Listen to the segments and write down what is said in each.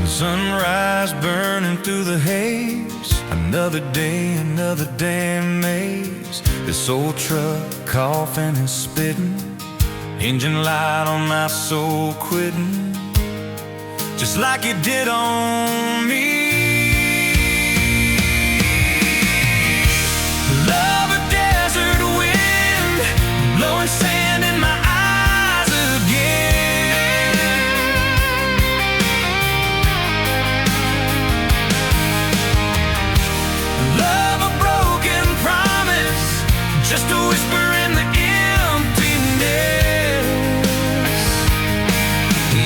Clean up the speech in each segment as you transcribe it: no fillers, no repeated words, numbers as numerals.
Sunrise burning through the haze. Another day, another damn maze. This old truck coughing and spitting. Engine light on my soul quitting, just like it did on me. Love a desert wind, blowing sand in my eyes again. Love a broken promise, just a whisper in the emptiness.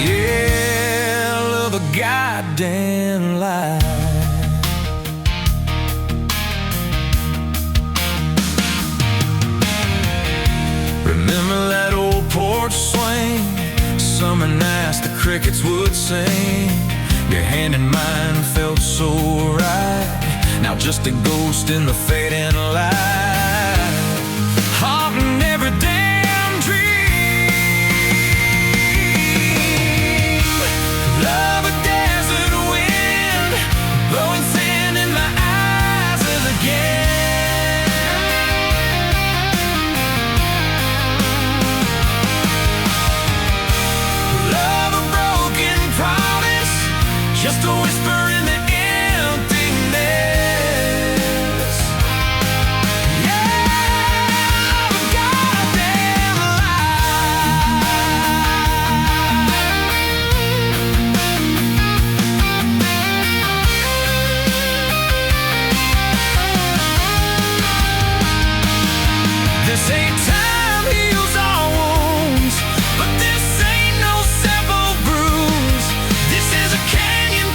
Yeah, love a goddamn lie. Remember that old porch swing, summer nights the crickets would sing. Your hand in mine felt so right, now just a ghost in the fading light, haunting every damn dream. Love a desert wind, blowing sand in my eyes again. Just a whisper in the emptiness. Yeah, a goddamn lie. This ain't time heals all wounds, but this ain't no simple bruise. This is a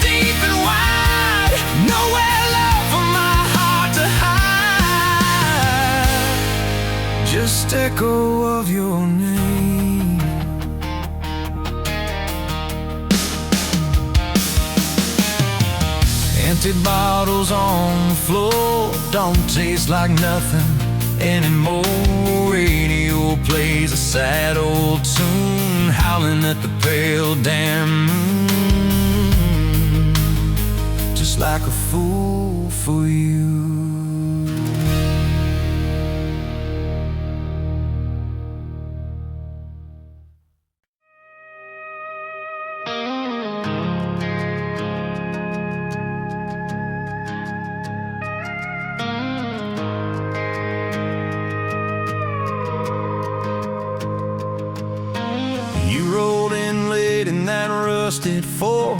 deep and wide, nowhere left for my heart to hide. Just echo of your name. Empty bottles on the floor don't taste like nothing anymore. Radio plays a sad old tune, howling at the pale damn moon, just like a fool for you. You rolled in late in that rusted Ford,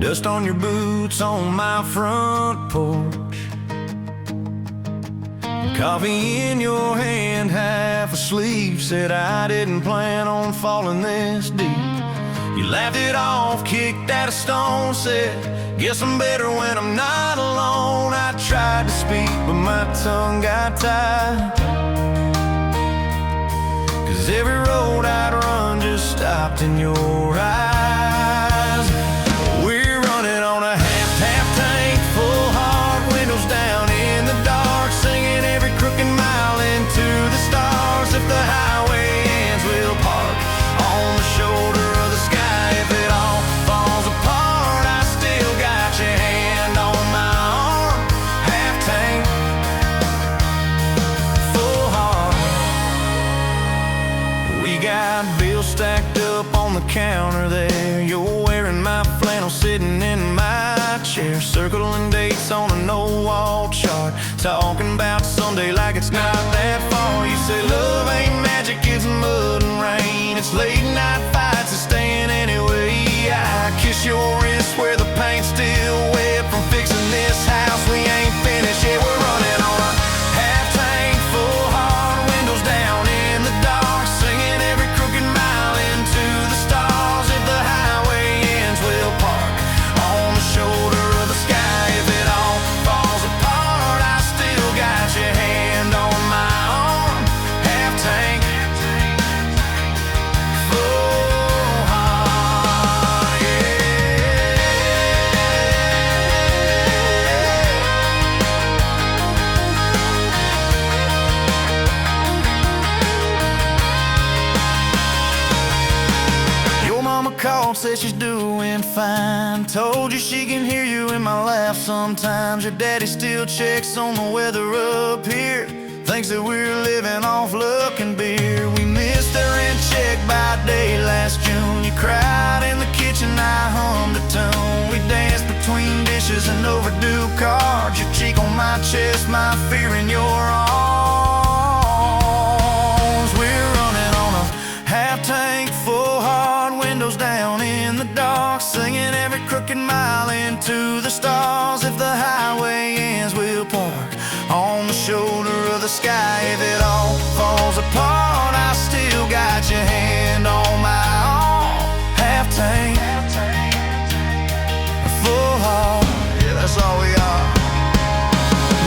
dust on your boots on my front porch, coffee in your hand, half asleep. Said I didn't plan on falling this deep. You laughed it off, kicked at a stone, said guess I'm better when I'm not alone. I tried to speak but my tongue got tied, 'cause every road I'd run just stopped in your eyes. We're running on a half tank, full heart, windows down in the dark, singing every crooked mile into the stars. If the highway ends, we'll park on the shoulder of the sky. If it all falls apart, I still got your hand on my arm. Half tank, full heart. We got bills stacked up on the counter there. You're wearing my flannel, sitting in my chair, circling dates on a no-wall chart, talking about someday like it's not that far. You say love ain't magic, it's mud and rain, it's late night fights and staying anyway. I kiss your wrist where the paint's still wet from fixing this house. We ain't finished yet. We're running on a half tank, full heart, windows down in the dark, singing every crooked mile into the stars. If the highway ends, we'll park on the shoulder of the sky. If it all falls apart, I still got your hand on my arm. Half tank, full phone, says she's doing fine. Told you she can hear you in my laugh sometimes. Your daddy still checks on the weather up here. Thinks that we're living off luck and beer. We missed our rent check by day last June. You cried in the kitchen, I hummed a tune. We danced between dishes and overdue cards. Your cheek on my chest, my fear in your arms. We're running on a half tank full, hard windows down in the dark, singing every crooked mile into the stars. If the highway ends, we'll park on the shoulder of the sky. If it all falls apart, I still got your hand on my arm. Half tank, full heart, yeah, that's all we are.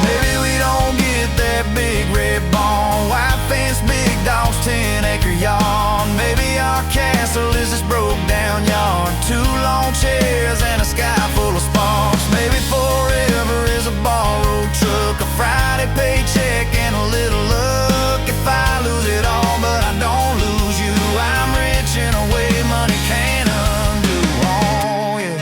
Maybe we don't get that big red barn, white fence, big dogs, 10-acre yard. Maybe our castle is this broke down yard, 2 long chairs and a sky full of sparks. Maybe forever is a borrowed truck, a Friday paycheck and a little luck. If I lose it all but I don't lose you, I'm rich in a way money can't undo. Oh yeah.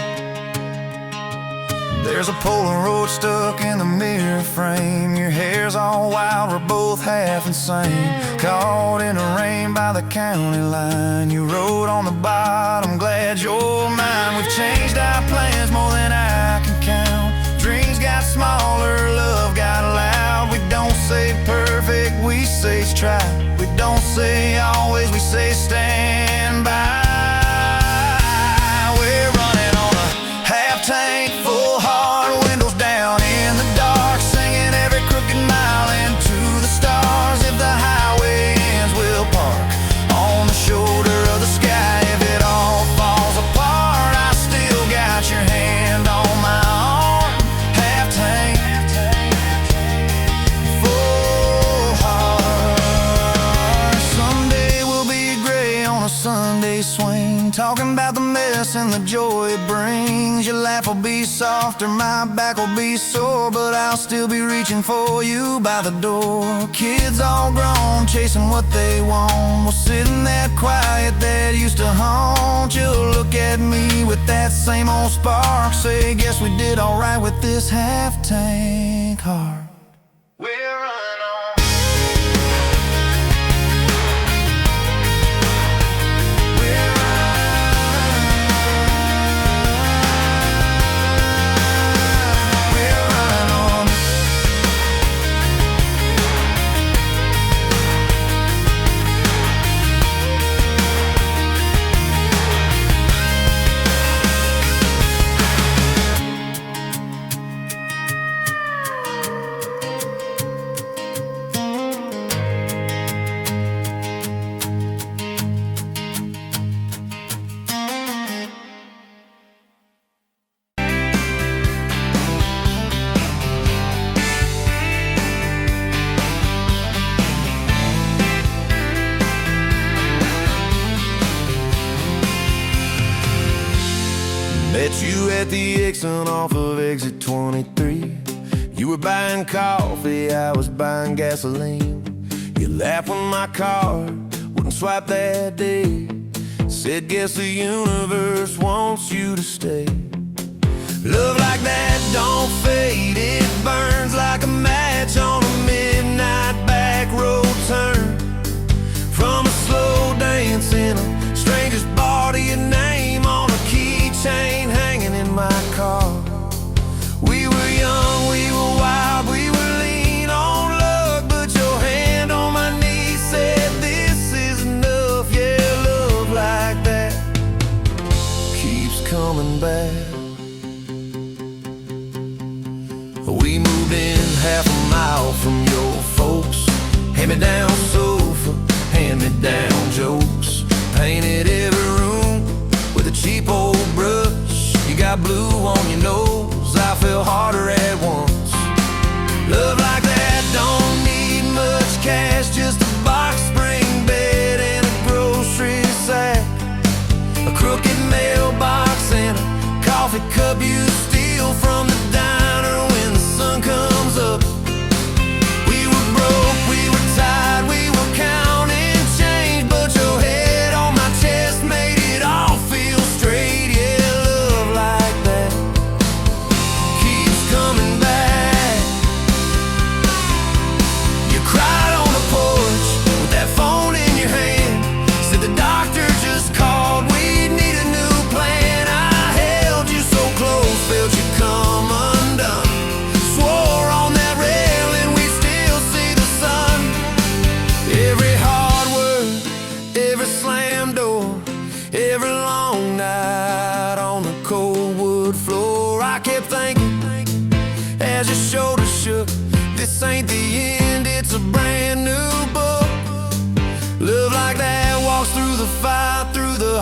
There's a Polaroid stuck in the mirror frame. Your hair's all wild, we're both half insane. Caught in the rain by the county line. You wrote on the bottom, glad you're mine. We've changed our plans more than I can count. Dreams got smaller, love got loud. We don't say perfect, we say strive. We don't say always, we say stand by. We're running on a half tank full, hard windows down in the dark, singing every crooked mile into the stars. If the highway ends, we'll park on the shoulder of the sky. If it all falls apart, I still got your hand on my arm. Half tank, full heart. Someday we'll be gray on a Sunday swing, talking about the mess and the joy it brings. Your laugh will be softer, my back will be sore, but I'll still be reaching for you by the door. Kids all grown, chasing what they want. We'll sit in that quiet that used to haunt. You'll look at me with that same old spark, say, guess we did alright with this half tank heart. We're running on. We're running on. Met you at the exit off of exit 23. You were buying coffee, I was buying gasoline. You laughed when my card wouldn't swipe that day. Said, guess the universe wants you to stay. Love like that don't fade, it burns like a match on a midnight back road turn. From a slow dance in a stranger's bar to your name on a keychain hanging in my car. We were young, we were wild, we were lean on luck, but your hand on my knee said this is enough. Yeah, love like that keeps coming back. We moved in half a mile from your folks. Hand-me-down sofa, hand-me-down jokes. Painted every room with a cheap old brush. You got blue on your nose, I fell harder at once. Love like that don't need much cash, just a box spring bed and a grocery sack, a crooked mailbox and a coffee cup you steal from the diner when the sun comes up. We were broke, we were tired, we were counting change, but your head on my chest made it all feel straight.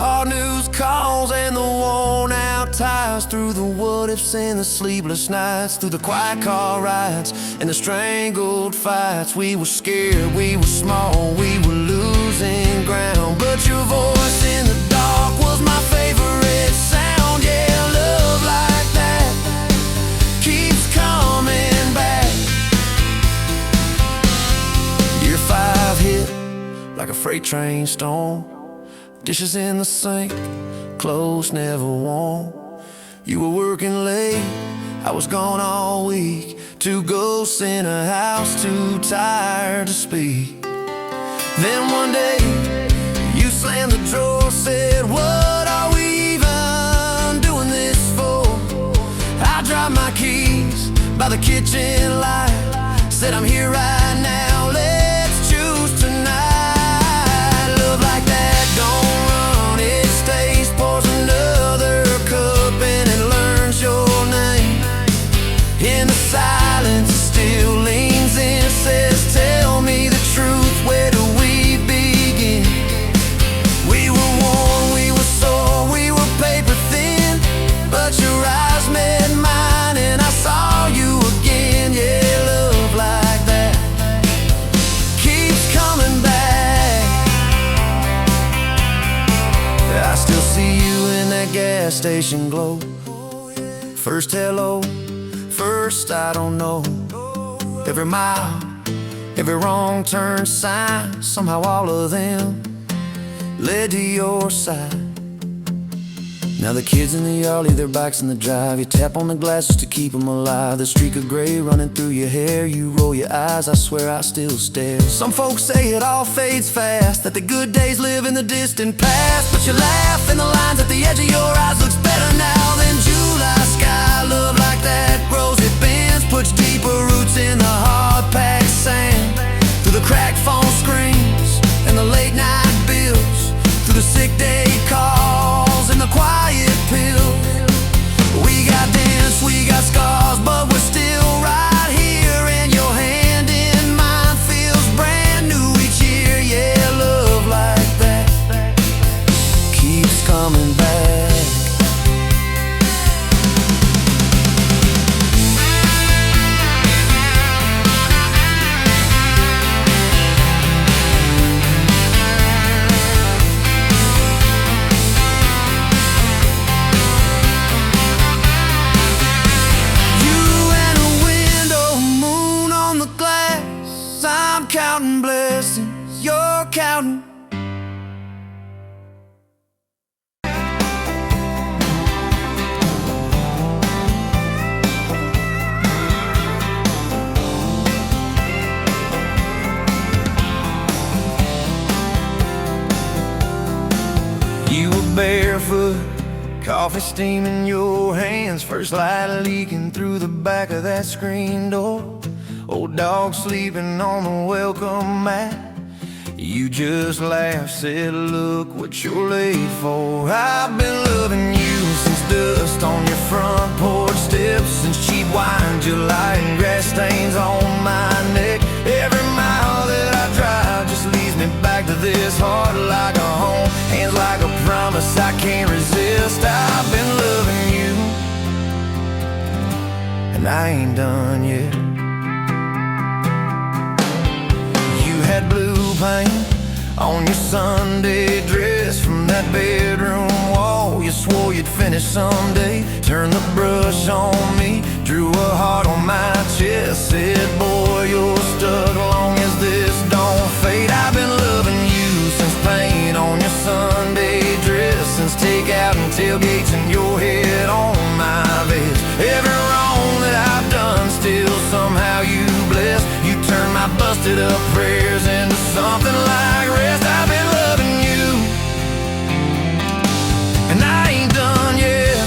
hard news calls and the worn out tires, through the what ifs and the sleepless nights, through the quiet car rides and the strangled fights. We were scared, we were small, we were losing ground, but your voice in the dark was my favorite sound. Yeah, love like that keeps coming back. Year 5 hit like a freight train storm. Dishes in the sink, clothes never warm. You were working late, I was gone all week. 2 ghosts in a house, too tired to speak. Then one day, you slammed the door, said, what are we even doing this for? I dropped my keys by the kitchen light, said I'm here right now, let's choose tonight. Love like that don't run, it stays, pours another cup and it learns your name. In the silence it still leans in, says tell me the truth, where do we begin? We were worn, we were sore, we were paper thin, but your eyes met mine and I saw you again. Yeah, love like that keeps coming back. I still see you in that gas station glow. First hello, first I don't know. Every mile, every wrong turn sign, somehow all of them led to your side. Now the kids in the yard leave their bikes in the drive. You tap on the glasses to keep them alive. The streak of gray running through your hair, you roll your eyes, I swear I still stare. Some folks say it all fades fast, that the good days live in the distant past, but you laugh and the lines at the edge of your eyes looks better now than July sky. Love like that grows, it bends, puts deeper roots in the hard-packed sand. Through the cracked phone screens and the late night bills, through the sick day calls and the quiet pills. We got dents, we got scars, but we're still right here, and your hand in mine feels brand new each year. Yeah, love like that keeps coming back. Counting blessings, you're counting. You were barefoot, coffee steam in your hands, first light leaking through the back of that screen door. Old dog sleeping on the welcome mat. You just laughed, said, look what you're late for. I've been loving you since dust on your front porch steps, since cheap wine, July, and grass stains on my neck. Every mile that I drive just leads me back to this heart like a home, hands like a promise I can't resist. I've been loving you, and I ain't done yet. Had blue paint on your Sunday dress from that bedroom wall. You swore you'd finish someday. Turned the brush on me, drew a heart on my chest, said, boy, you're stuck long as this don't fade. I've been loving you since paint on your Sunday dress, since takeout and tailgates and your head on my vest. Every wrong that I've done, still somehow you bless. You turn my busted up prayers into something like rest. I've been loving you, and I ain't done yet.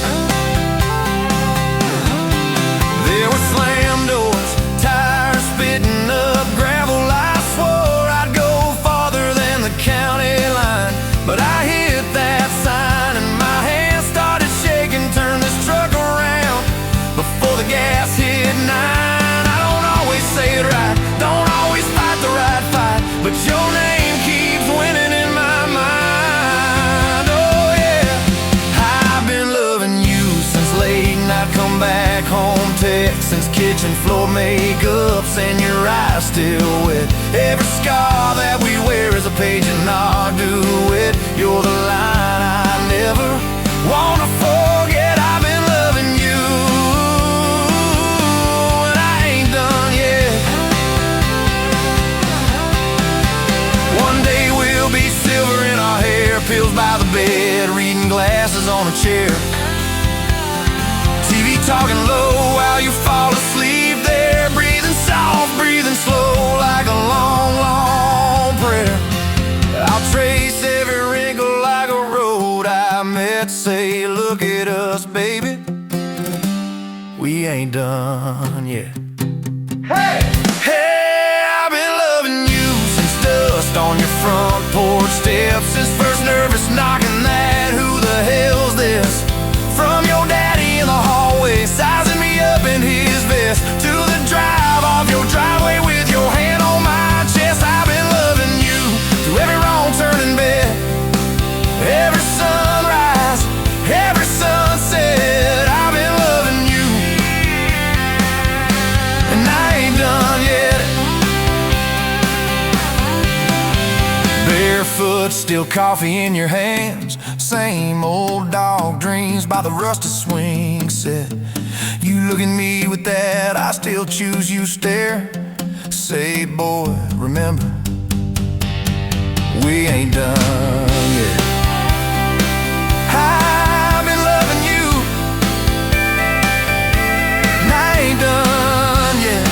There were slam doors, tires spitting up gravel. I swore I'd go farther than the county line, but I hit that sign and my hands started shaking. Turned this truck around before the gas hit 9. I don't always say it right, don't always fight the right kitchen floor makeups and your eyes still wet. Every scar that we wear is a page in our duet. You're the line I never wanna forget. I've been loving you, and I ain't done yet. One day we'll be silver in our hair, pills by the bed, reading glasses on a chair, TV talking low while you fall asleep there, breathing soft, breathing slow like a long, long prayer. I'll trace every wrinkle like a road I met. Say, look at us, baby, we ain't done yet. Hey! Hey, I've been loving you since dust on your front porch steps, since first nervous knocking that who the hell's this? From your daddy in the hallway, sizing me up in his vest, to the drive off your driveway with your hand on my chest. I've been loving you through every wrong turn in bed, every sunrise, every sunset. I've been loving you, and I ain't done yet. Barefoot, still coffee in your hands, same old dog dreams by the rusted swing set. You look at me with that I still choose you stare. Say, boy, remember, we ain't done yet. I've been loving you, and I ain't done yet.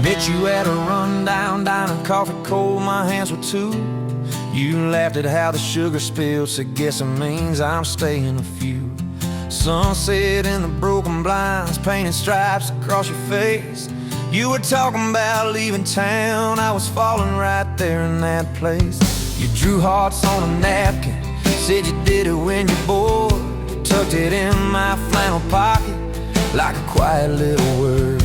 Met you at a rundown diner, coffee cold, my hands were too. You laughed at how the sugar spilled, so guess it means I'm staying a few. Sunset in the broken blinds, painted stripes across your face. You were talking about leaving town, I was falling right there in that place. You drew hearts on a napkin, said you did it when you're bored. You tucked it in my flannel pocket like a quiet little word.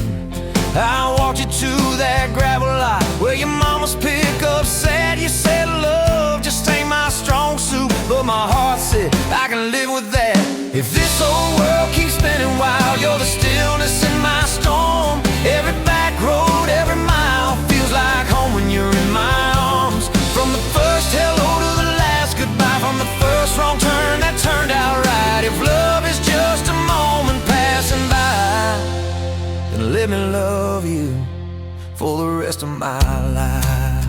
I walked you to that gravel lot where your mama's pickup sat. You said love just ain't my strong suit, but my heart said I can live with that. If this old world keeps spinning wild, you're the stillness in my storm. Every back road, every mile feels like home when you're in my arms. From the first hello to the last goodbye, from the first wrong turn that turned out right. If love is just a moment passing by, then let me love you for the rest of my life.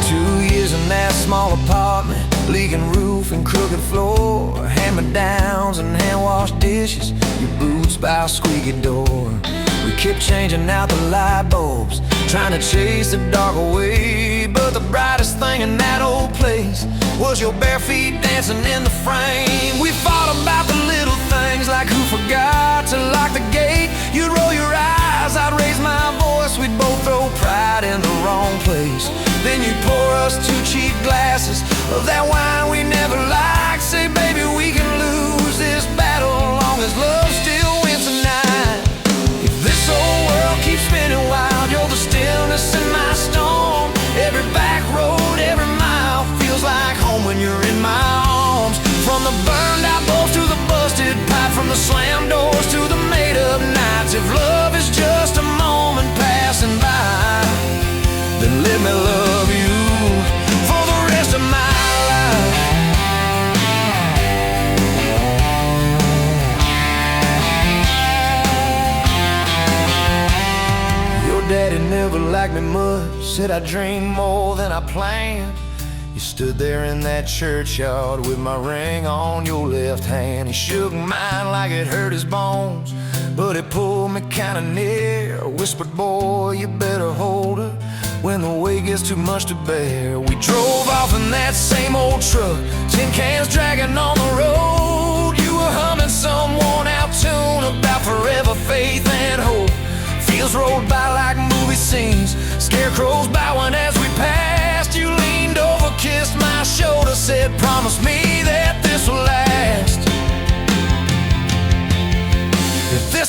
2 years in that small apartment, leaking roof and crooked floor, hand-me-downs and hand-washed dishes, your boots by a squeaky door. We kept changing out the light bulbs, trying to chase the dark away, but the brightest thing in that old place was your bare feet dancing in the frame. We fought about the little things, like who forgot to lock the gate. You'd roll your eyes, I'd raise my voice, we'd both throw pride in the wrong place. Then you'd pour us 2 cheap glasses of that wine we never liked. Say, baby, we can lose this battle long as love still wins tonight. If this whole world keeps spinning wild, you're the stillness in my storm. Every back road, every mile feels like home when you're in my arms. From the burned out bulbs to the busted pipe, from the slammed doors to the made up nights. If love is just a moment passing by, then let me love you for the rest of my life. Your daddy never liked me much, said I dreamed more than I planned. You stood there in that churchyard with my ring on your left hand. He shook mine like it hurt his bones, but he pulled me kinda near, whispered, boy, you better hold her when the weight gets too much to bear. We drove off in that same old truck, tin cans dragging on the road. You were humming some worn out tune about forever, faith and hope. Fields rolled by like movie scenes, scarecrows bowing as we passed. You leaned over, kissed my shoulder, said, promise me that this will last.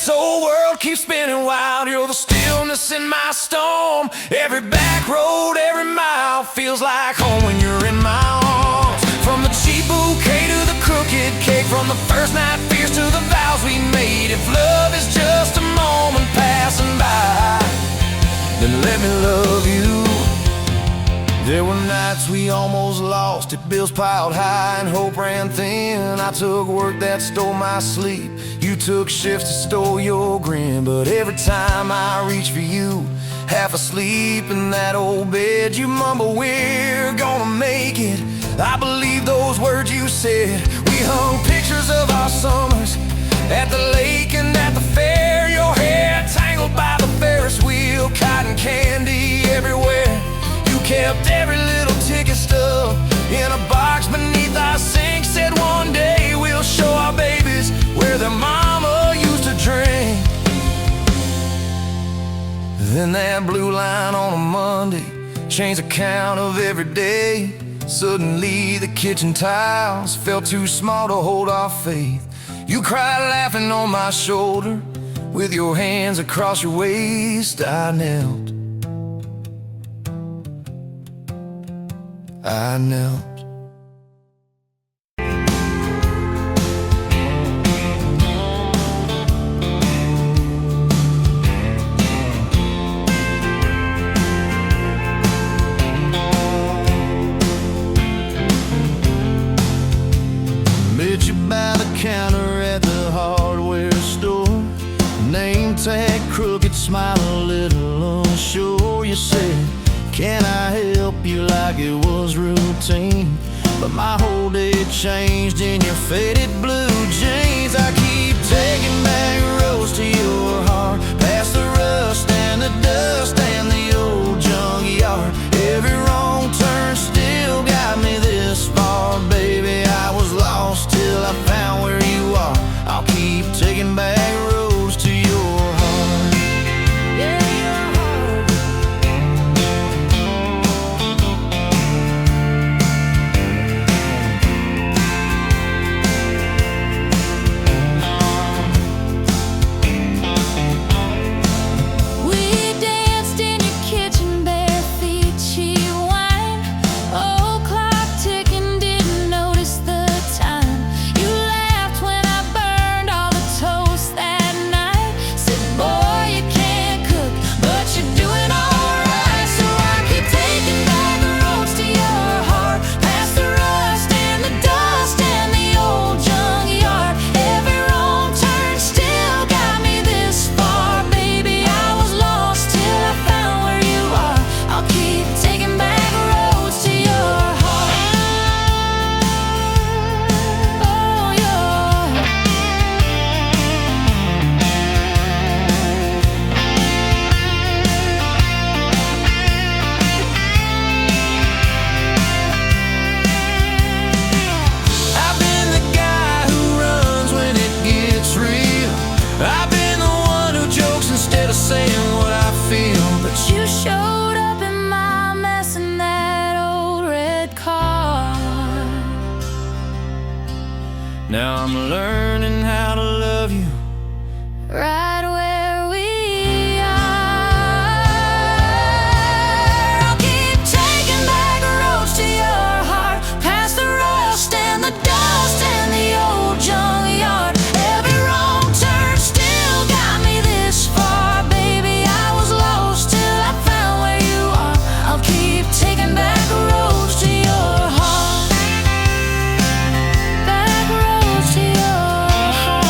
this old world keeps spinning wild. You're the stillness in my storm. Every back road, every mile feels like home when you're in my arms. From the cheap bouquet to the crooked cake, from the first night fears to the vows we made. If love is just a moment passing by, then let me love you. There were nights we almost lost it, bills piled high and hope ran thin. I took work that stole my sleep, you took shifts that stole your grin. But every time I reach for you, half asleep in that old bed, you mumble, we're gonna make it. I believe those words you said. We hung pictures of our summers at the lake and at the fair. Your hair tangled by the Ferris wheel, cotton candy everywhere. You kept every little ticket stub in a box beneath our sink. Said one day we'll show our babies where their mama used to drink. Then that blue line on a Monday changed the count of every day. Suddenly the kitchen tiles felt too small to hold our faith. You cried laughing on my shoulder with your hands across your waist. I knelt. Met you by the counter at the hardware store. Name tag crooked, smile a little unsure. You said, can I help you, like it was routine? But my whole day changed in your faded blue jeans. I keep taking back roads to your heart, past the rust and the dust and the old junkyard. Every wrong turn still got me this far, baby. I was lost till I found where you are. I'll keep taking back roads to your heart. Yeah, your heart. We danced in your kitchen, bare feet, cheap wine. Old clock ticking, didn't notice the time. You laughed when I burned all the toast that night. Said, boy, you can't cook, but you're doing alright. So I keep taking back the roads to your heart, past the rust and the dust and the old junkyard. Every wrong turn still got me this far, baby. I was lost till I found where you are. I'll keep taking back roads to your heart. Oh, your heart. I've been the guy who runs when it gets real. I've been the one who jokes instead of saying what I feel. But you showed up in my mess in that old red car. Now I'm learning how to love you. Right where we are. I'll keep taking back roads to your heart, past the rust and the dust and the old junkyard. Every wrong turn still got me this far, baby. I was lost till I found where you are. I'll keep taking back roads to your heart. Back roads to your heart.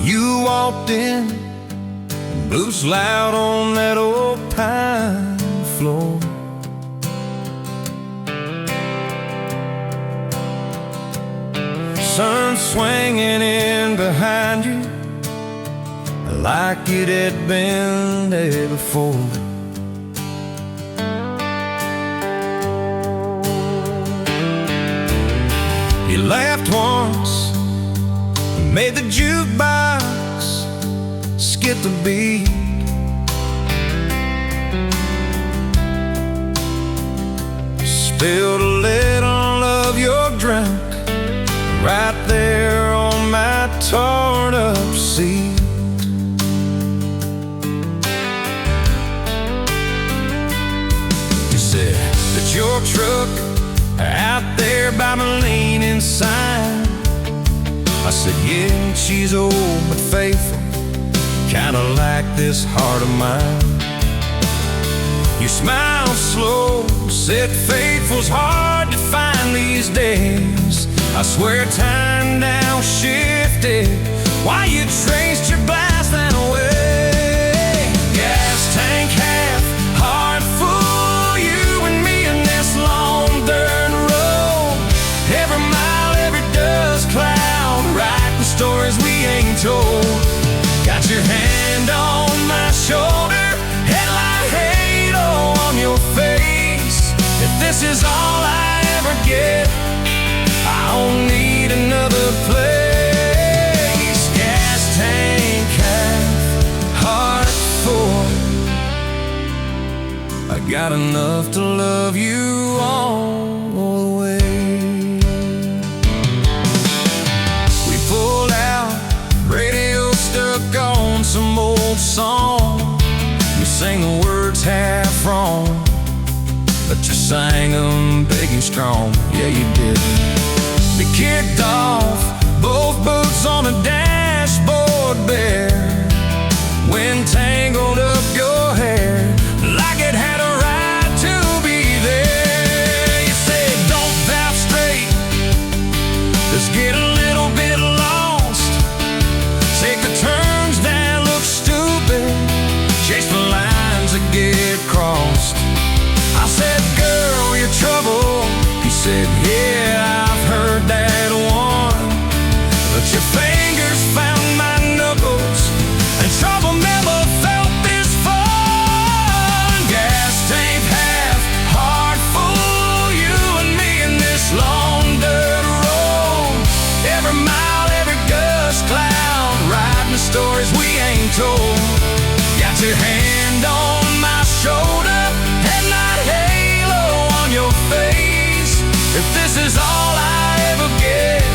You walked in, boots loud on that old pine floor. Sun swinging in behind you like it had been there before. laughed once, made the jukebox skip the beat. Spilled a little of your drink right there on my torn up seat. You said that your truck out there by my leaning sign. I said, yeah, she's old but faithful, kinda like this heart of mine. You smiled slow, said faithful's hard to find these days. I swear time now shifted while you traced your glass that way. Gas tank half, heart full, you and me in this long dirt road. Every mile, every dust cloud, writing stories we ain't told. Got your hand on my shoulder, headlight halo on your face. If this is all I ever get, I don't need another place. Gas tank half, heart full. I got enough to love you all the way. We pulled out, radio stuck on some old song. You sang the words half wrong, but you sang them big and strong. Yeah, you did. We kicked off, both boots on the dashboard bare. Wind tangled up your hair like it had a right to be there. You said, don't valve straight, let's get a little bit lost. Take the turns that look stupid, chase the lines that get crossed. I said, girl, you're trouble. He said, yeah, I've heard that one. But your fingers found my knuckles, and trouble never felt this fun. Gas tank half, heart full, you and me in this long dirt road. Every mile, every gust cloud, writing stories we ain't told. Got your hand on my shoulder, headlight halo on your face. If this is all I ever get,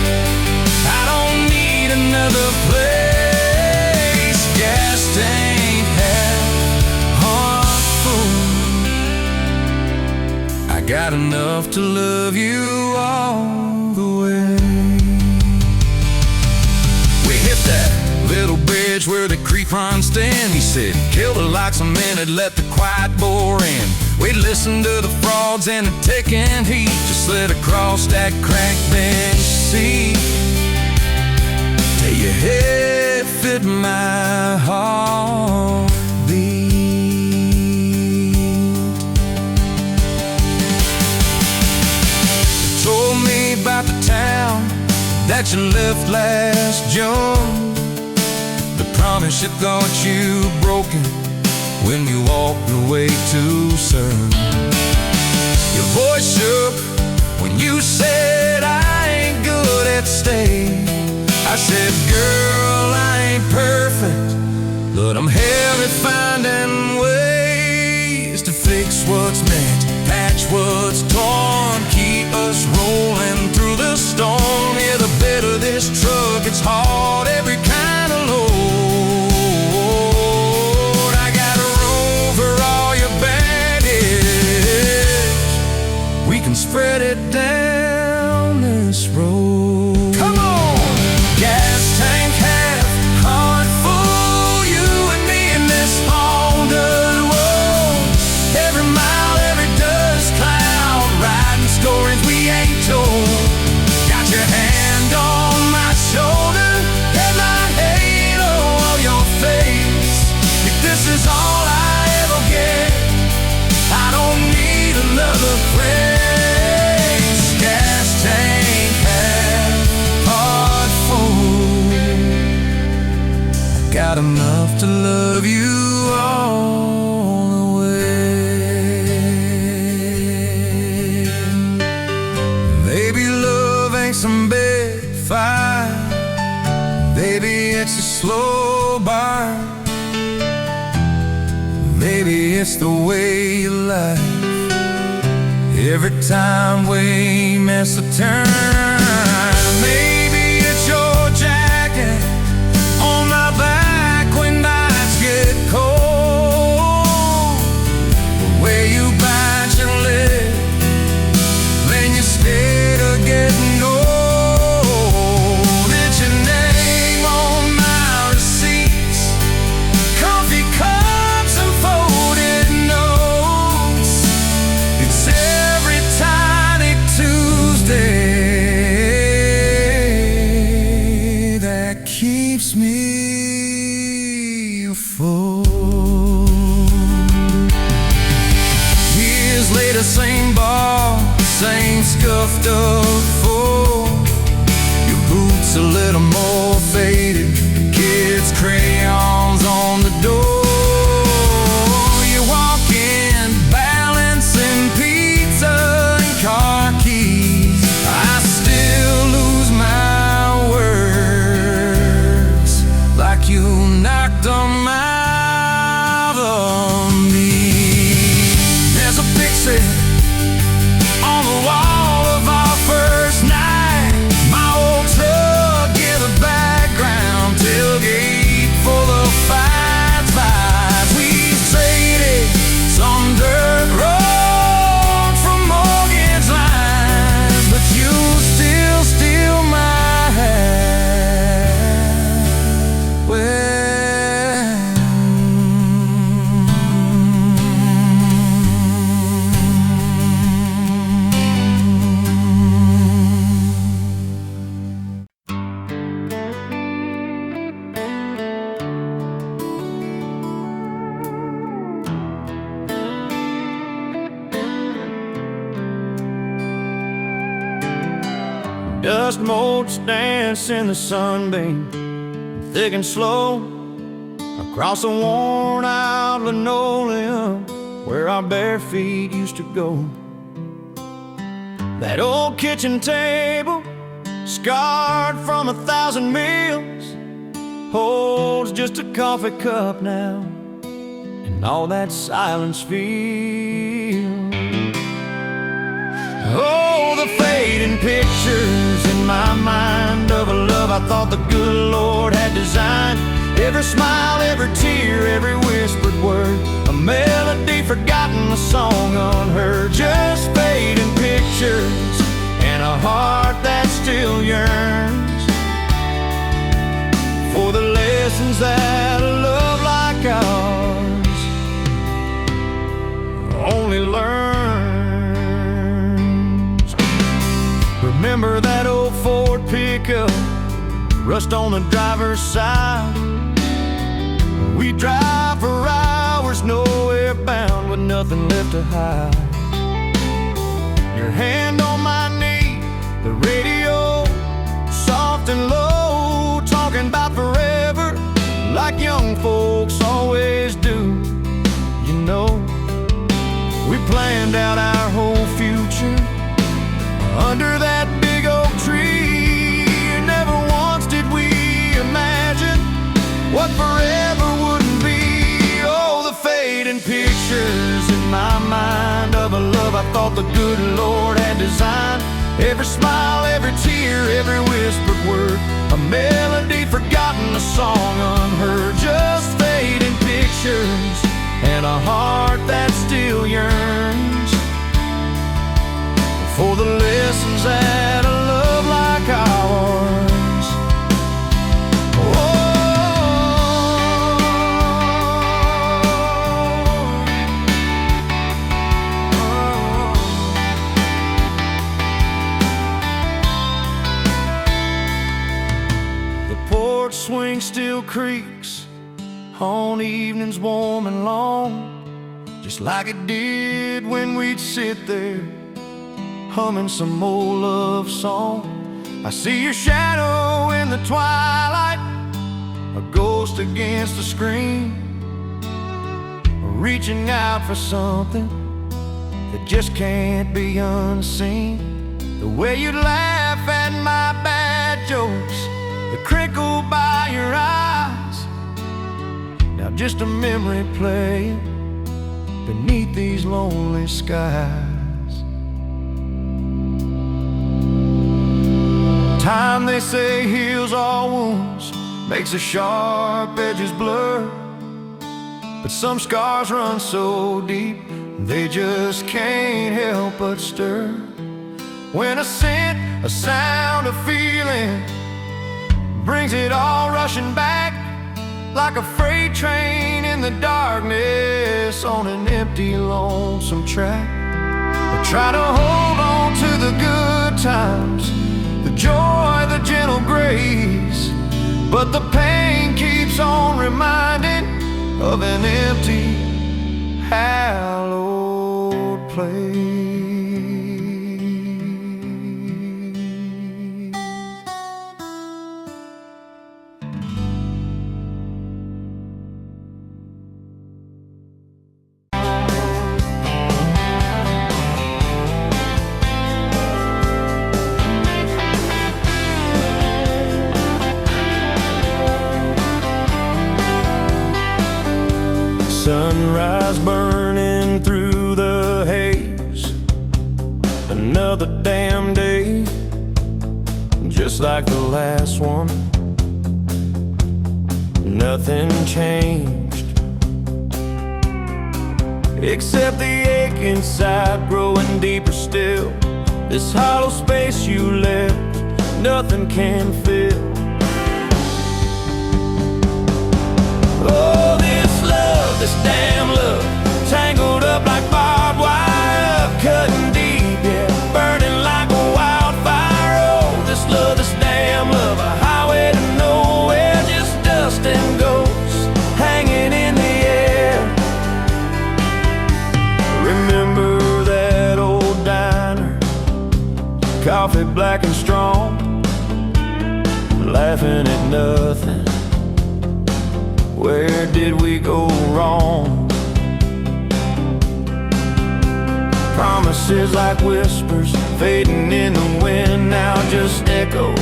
I don't need another place. Gas tank half, heart full. I got enough to love you all the way. We hit that little bridge where the creek runs thin. He said, kill the lights a minute, let the quiet bore in. We'd listen to the frogs and the ticking heat, just slid across that cracked bench seat till your head fit my heartbeat. You told me about the town that you left last June, the promise you thought you broken when you walked away too soon. Your voice shook when you said I ain't good at staying. I said, girl, I ain't perfect, but I'm hell at finding ways to fix what's meant, patch what's torn, keep us rolling through the storm. Yeah, the bed of this truck, it's hard, every kind of load. I got room for all your baggage. We can spread it down this road. Come on! Gas tank half, heart full, you and me in this long dirt road. Every mile, every dust cloud, writing stories we ain't told. Got your it's the way you lie. Every time we miss a turn, maybe it's your jacket on my back when nights get cold. The way you bite your lip when you're scared of getting old. It's your name on my receipts, coffee cups and folded notes. It's every tiny Tuesday that keeps me afloat. Years later, same bar, same scuffed up fool. Your boots a little more faded, kids' crayons on the door. You walk in, balancing pizza and car keys. I still lose my words, like you knocked them out of me. There's a picture on the wall of our first night. My old truck in the background, tailgate full of fights. We traded some dirt roads for mortgage lines, but you still steal my heart. Dust motes dance in the sunbeam, thick and slow, across the worn out linoleum where our bare feet used to go. That old kitchen table, scarred from 1,000 meals, holds just a coffee cup now, and all that silence feels. Oh, the fading pictures in my mind of a love I thought the good Lord had designed. Every smile, every tear, every whispered word, a melody forgotten, a song unheard. Just fading pictures and a heart that still yearns for the lessons that a love like ours only learns. Remember that old Ford pickup, rust on the driver's side. We drive for hours, nowhere bound, with nothing left to hide. Your hand on my knee, the radio soft and low, talking about forever like young folks always do. You know, we planned out our whole future under that big oak tree. Never once did we imagine what forever wouldn't be. Oh, the fading pictures in my mind of a love I thought the good Lord had designed. Every smile, every tear, every whispered word, a melody forgotten, a song unheard. Just fading pictures and a heart that still yearns for the lessons that a love like ours. The porch swing still creaks on evenings warm and long, just like it did when we'd sit there humming some old love song. I see your shadow in the twilight, a ghost against the screen, reaching out for something that just can't be unseen. The way you laugh at my bad jokes, the crinkle by your eyes, now just a memory playing beneath these lonely skies. Time, they say, heals all wounds, makes the sharp edges blur. But some scars run so deep, they just can't help but stir. When a scent, a sound, a feeling brings it all rushing back, like a freight train in the darkness on an empty, lonesome track. I try to hold on to the good times, the joy, the gentle grace, but the pain keeps on reminding of an empty, hallowed place. Sunrise burning through the haze, another damn day, just like the last one. Nothing changed, except the ache inside growing deeper still. This hollow space you left, nothing can fill. Oh, this damn love, tangled up like barbed wire, cutting deep, yeah, burning like a wildfire. Oh, this damn love, a highway to nowhere, just dust and ghosts hanging in the air. Remember that old diner, coffee black and strong, laughing at nothing. Where did we go wrong? Promises like whispers fading in the wind, now just echoes.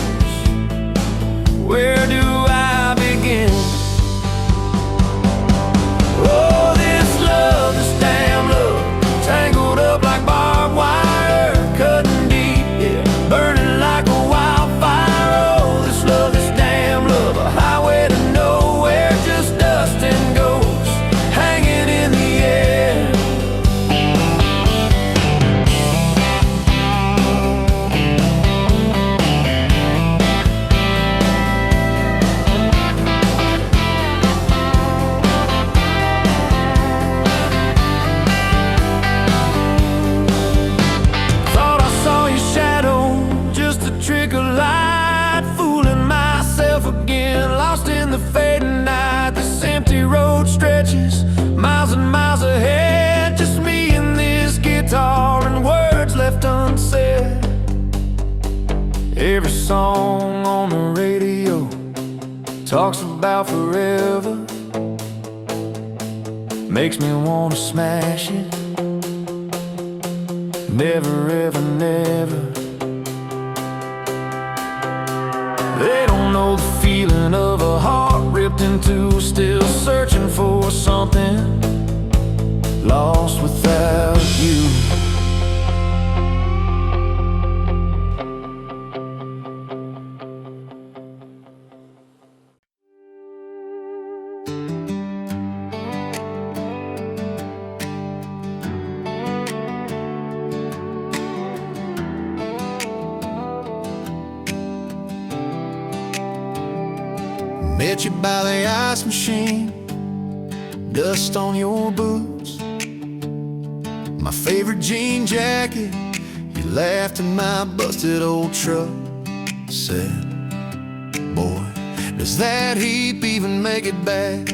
Where do I begin? Oh, this love, this damn love, tangled up like barbed wire, cutting deep, yeah, burning like a wildfire. Oh, this damn love, a highway to nowhere, just dust and ghosts hanging in the air. Thought I saw your shadow, just a trick of light, fooling myself again, lost in the fading night. This empty road stretches miles and miles ahead, just me and this guitar and words left unsaid. Every song on the radio talks about forever, makes me wanna smash it. Never ever never. They don't know the feeling of a heart ripped in two, still searching for something, lost without you. Met you by the ice machine, dust on your boots, my favorite jean jacket. You laughed at my busted old truck, said, boy, does that heap even make it back?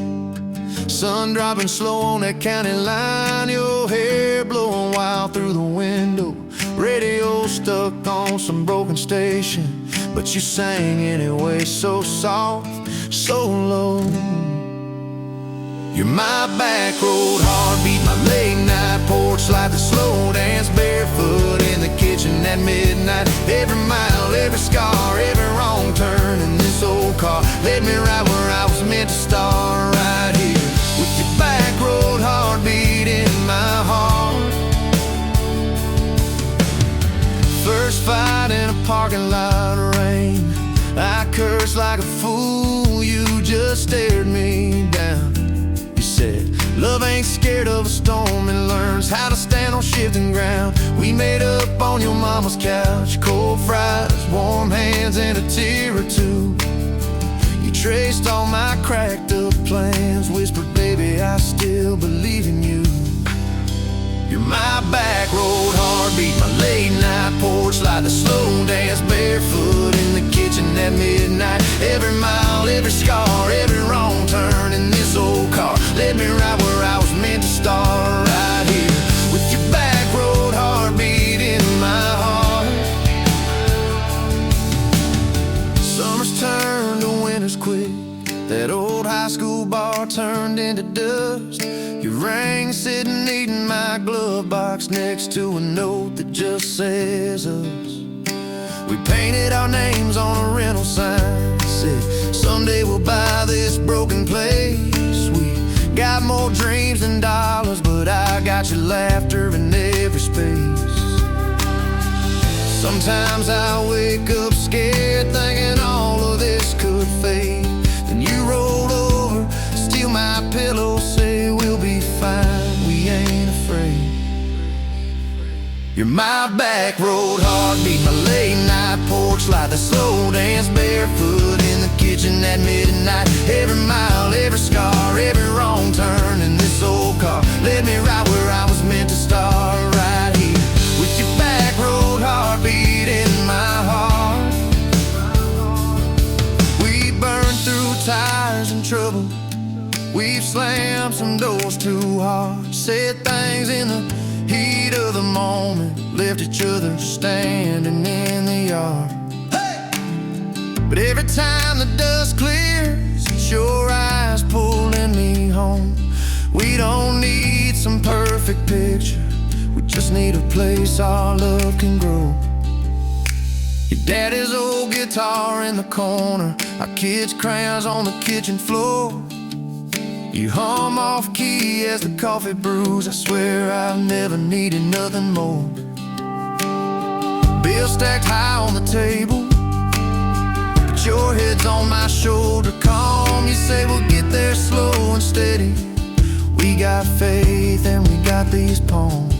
Sun dropping slow on that county line, your hair blowing wild through the window, radio stuck on some broken station, but you sang anyway, so soft, so low. You're my back road heartbeat, my late night porch light, the slow dance barefoot in the kitchen at midnight. Every mile, every scar, every wrong turn in this old car led me right where I was meant to start, right here with your back road heartbeat in my parking lot rain. I cursed like a fool, you just stared me down. You said, love ain't scared of a storm and learns how to stand on shifting ground. We made up on your mama's couch, cold fries, warm hands, and a tear or two. You traced all my cracked up plans, whispered, baby, I still believe in you. You're my back road heartbeat, my late night porch light, the slow dance barefoot in the kitchen at midnight. Every mile, every scar, every wrong turn in this old car led me right where I was meant to start, right here with your back road heartbeat in my heart. Summers turned to winters quick, that old high school bar turned into dust. Your ring sitting neat in my glove box next to a note that just says us. We painted our names on a rental sign, said someday we'll buy this broken place. We got more dreams than dollars, but I got your laughter in every space. Sometimes I wake up scared, thinking all of this could fade. Then you roll over, steal my pillow, say we'll be fine, we ain't afraid. You're my back road heartbeat, my late night porch light, the slow dance barefoot in the kitchen at midnight. Every mile, every scar, every wrong turn in this old car led me right where I was meant to start, right here with your back road heartbeat in my heart. We burned through tires and trouble, we've slammed some doors too hard, said things in the heat of the moment, left each other standing in the yard. Hey! But every time the dust clears, it's your eyes pulling me home. We don't need some perfect picture, we just need a place our love can grow. Your daddy's old guitar in the corner, our kids' crayons on the kitchen floor. You hum off key as the coffee brews, I swear I've never needed nothing more. Bills stacked high on the table, but your head's on my shoulder, calm. You say we'll get there slow and steady. We got faith and we got these palms.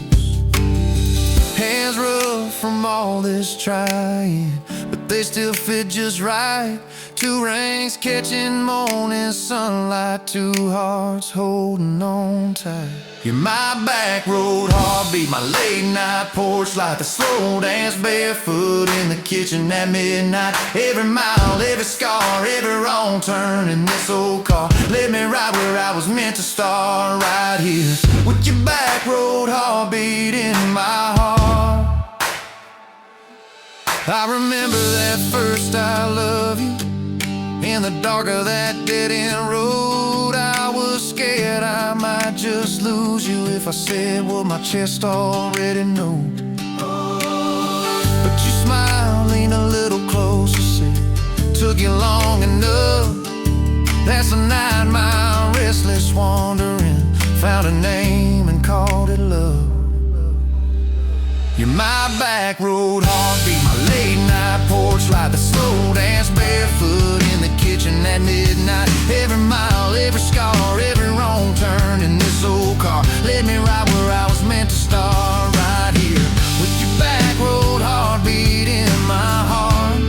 Hands rough from all this trying, but they still fit just right. Two rings catching morning sunlight, two hearts holding on tight. You're my back road heartbeat, my late night porch light, the slow dance barefoot in the kitchen at midnight. Every mile, every scar, every wrong turn in this old car led me right where I was meant to start, right here with your back road heartbeat in my heart. I remember that first I love you, in the dark of that dead-end road. I was scared I might just lose you if I said what my chest already knows. But you smiled, leaned a little closer, said, took you long enough. That's a 9-mile restless wandering, found a name and called it love. You're my back road heartbeat, my late night porch light, the slow dance barefoot in the kitchen at midnight. Every mile, every scar, every wrong turn in this old car led me right where I was meant to start, right here with your back road heartbeat in my heart.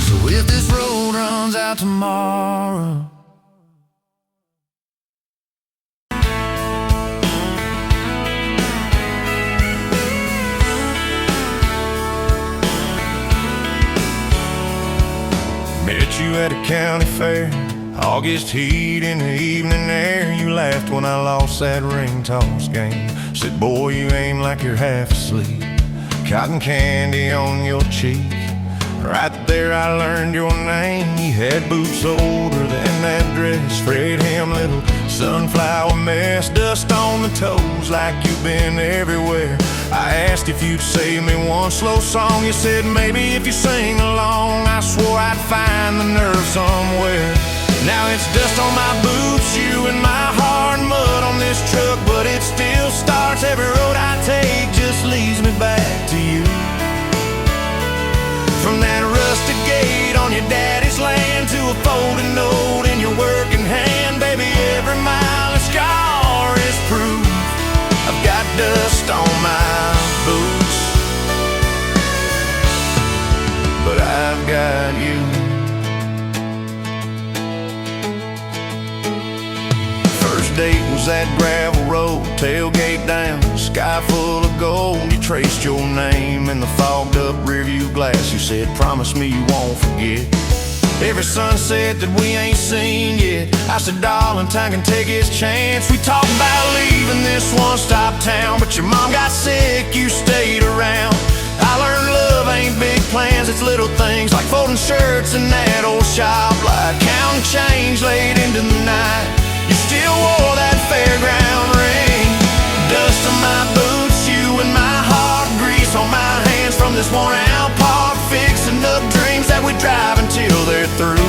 So if this road runs out tomorrow, met you at a county fair, August heat in the evening air. You laughed when I lost that ring toss game, said, boy, you aim like you're half asleep, cotton candy on your cheek. Right there I learned your name. You had boots older than that dress, frayed hem, little sunflower mess, dust on the toes like you've been everywhere. I asked if you'd save me one slow song. You said maybe if you sing along. I swore I'd find the nerve somewhere. Now it's dust on my boots, you and my hard mud on this truck, but it still starts. Every road I take just leads me back to you. you. First date was that gravel road, tailgate down, sky full of gold. You traced your name in the fogged up rearview glass. You said, promise me you won't forget every sunset that we ain't seen yet. I said, darling, time can take its chance. We talked about leaving this one-stop town, but your mom got sick, you stayed around. I learned love ain't big plans, it's little things like folding shirts in that old shop light, counting change late into the night. You still wore that fairground ring, dust on my boots, you and my heart, grease on my hands from this worn-out part, fixing up dreams that we drive until they're through.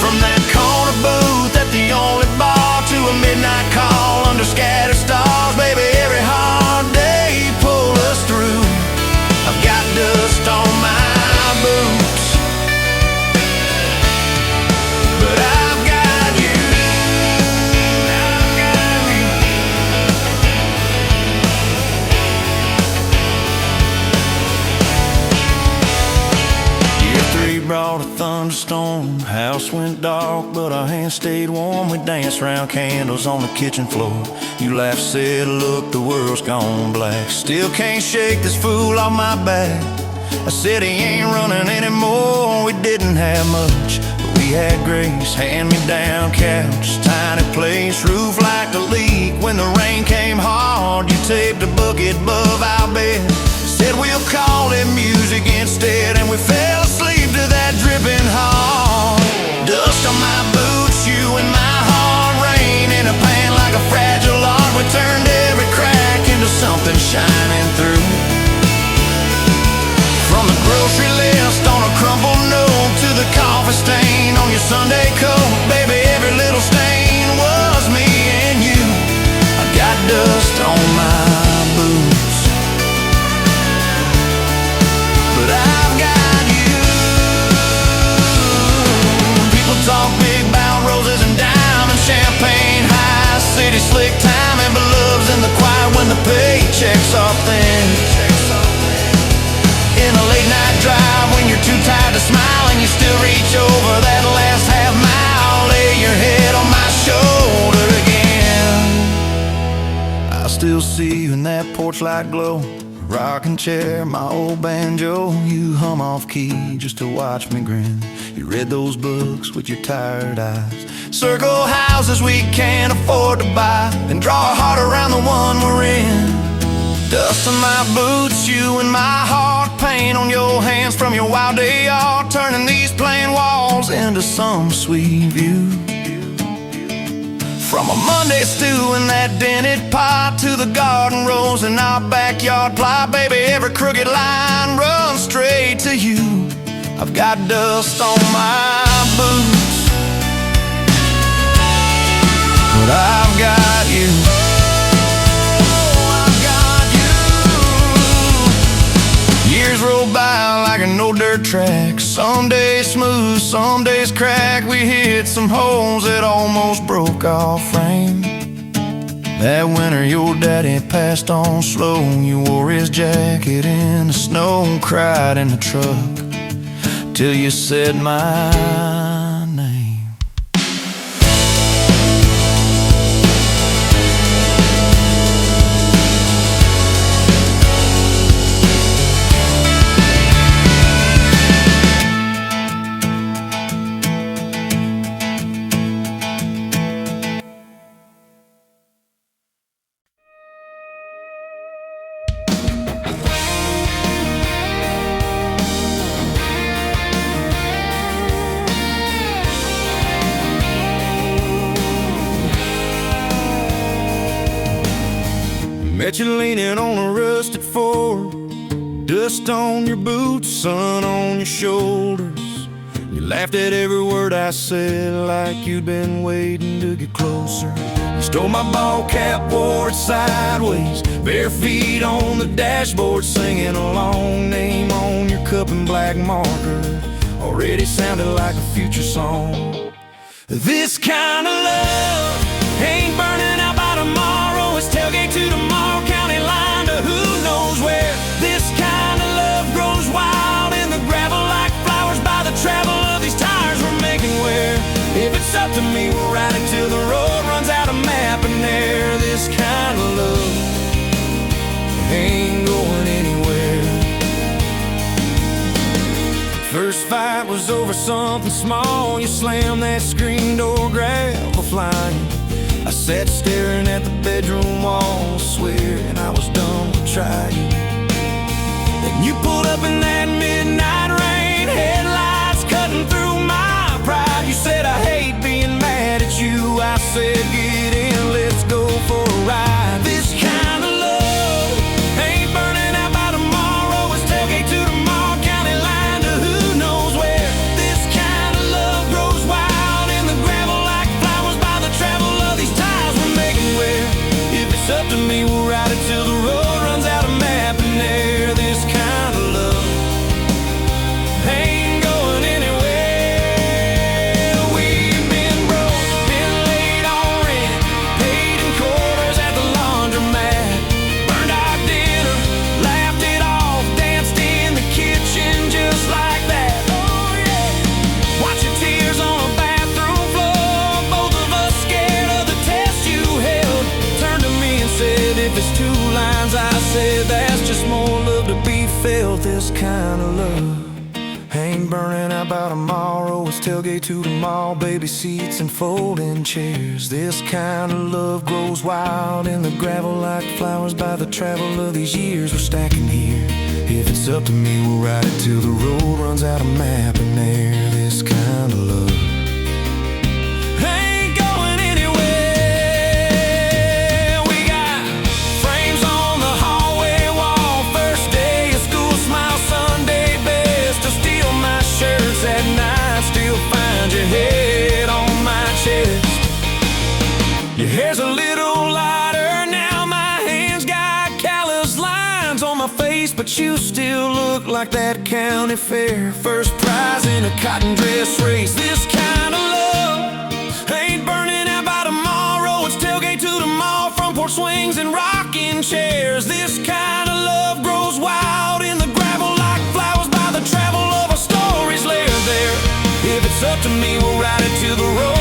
From that corner booth at the only bar to a midnight call under scattered stars, baby, every hard day pull us through. I've got dust on my boots, but I've got you. I've got you. Year 3 brought a thunderstorm, house went dark, but our hands stayed warm. We danced round candles on the kitchen floor. You laughed, said, look, the world's gone black. Still can't shake this fool off my back. I said he ain't running anymore. We didn't have much, but we had grace. Hand-me-down couch, tiny place, roof like a leak. When the rain came hard, you taped a bucket above our bed. Said we'll call it music instead, and we fell asleep to that dripping heart. Dust on my boots, you and my heart, rain in a pan like a fragile art. We turned every crack into something shining through. From the grocery list on a crumpled note to the coffee stain on your Sunday coat, baby, every little stain was me and you. I got dust on my boots, but I've got you. People talk big about roses and diamonds, champagne high, city slick timing, but love's in the quiet when the paychecks are thin. In a late night drive when you're too tired to smile and you still reach over that last half mile, lay your head on my shoulder again. I still see you in that porch light glow, rocking chair, my old banjo. You hum off key just to watch me grin. You read those books with your tired eyes, circle houses we can't afford to buy, and draw a heart around the one we're in. Dust on my boots, you and my heart, paint on your hands from your wild day art, turning these plain walls into some sweet view. From a Monday stew in that dented pot to the garden rose in our backyard plot, baby, every crooked line runs straight to you. I've got dust on my boots, but I've got you. Years roll by like an old dirt track, some days smooth, some days crack. We hit some holes that almost broke our frame. That winter your daddy passed on slow. You wore his jacket in the snow, cried in the truck till you said my name. Met you leaning on a rusted Ford, dust on your boots, sun on your shoulders. You laughed at every word I said like you'd been waiting to get closer. You stole my ball cap, wore it sideways, bare feet on the dashboard, singing a long name on your cup in black marker. Already sounded like a future song. This kind of love ain't burning out by tomorrow. It's tailgate to tomorrow, county line to who knows where. This kind of love grows wild in the gravel like first fight was over something small. You slammed that screen door, gravel flying. I sat staring at the bedroom wall, swearing I was done with trying. Then you pulled up in that midnight rain, headlights cutting through my pride. You said, I hate being mad at you. I said, get in, let's go for a ride. This kind of love ain't burning out by tomorrow. It's tailgate to tomorrow, county line to who knows where. This kind of love grows wild in the gravel like flowers by the travel of these ties we're making. Where if it's up to me, we'll ride it till the road runs out of map and air. This kind of love ain't going anywhere. We've been broke, been late on rent, paid in quarters at the laundromat, burned our dinner, laughed it off, danced in the kitchen just like that. Oh yeah, watch your tears on a bathroom floor, both of us scared of the test you held. Turned to me and said, if it's two lines, I said, that's just more love to be felt. This kind of love ain't burning out by tomorrow. It's tailgate to the mall, baby seats and folding chairs. This kind of love grows wild in the gravel like flowers by the travel of these years we're stacking here. If it's up to me, we'll ride it till the road runs out of map and air. This kind of love ain't going anywhere. We got frames on the hallway wall, first day of school, smile Sunday best. To steal my shirts at night, still find your head on my chest. Your hair's a little lighter now, my hands got callous lines on my face, but you still look like that county fair first prize in a cotton dress race. This kind of love ain't burning out by tomorrow. It's tailgate to the mall, front porch swings and rocking chairs. This kind of love grows wild in the gravel like flowers by the travel of our stories layered there. If it's up to me, we'll ride it till the road